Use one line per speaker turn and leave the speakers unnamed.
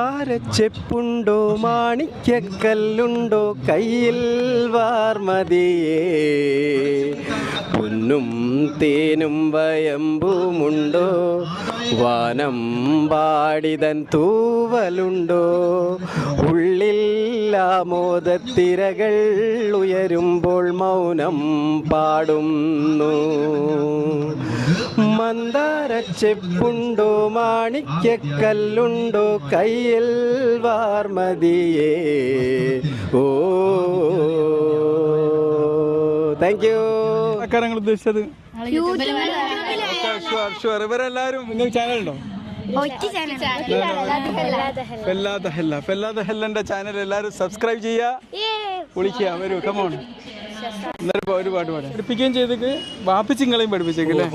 മന്ദാരച്ചെപ്പുണ്ടോ മാണിക്യക്കല്ലുണ്ടോ കയ്യിൽ വാർമതിയേ പൊന്നും തേനും വയമ്പുമുണ്ടോ വാനം പാടിതൻ തൂവലുണ്ടോ ഉള്ളിൽ ആമോദത്തിരകൾ ഉയരുമ്പോൾ മൗനം പാടുന്നു മന്ദാരച്ചെപ്പുണ്ടോ മാണിക്യക്കല്ലുണ്ടോ കയ്യിൽ വാർമതിയേ ഓ താങ്ക് യു.
ആക്കാരങ്ങൾ ഉദ്ദേശിച്ചത് ഇവരെല്ലാരും നിങ്ങൾക്ക് ചാനലുണ്ടോ? ഫെല്ലാത്ത ഹെല്ലന്റെ ചാനൽ എല്ലാവരും സബ്സ്ക്രൈബ് ചെയ്യുക, വിളിക്കുക, വരൂ കമോൺ. ഒരു പാട്ട് പാടാം പഠിപ്പിക്കുകയും ചെയ്തേക്ക് വാപ്പിച്ചിങ്ങളെയും പഠിപ്പിച്ചേക്കല്ലേ.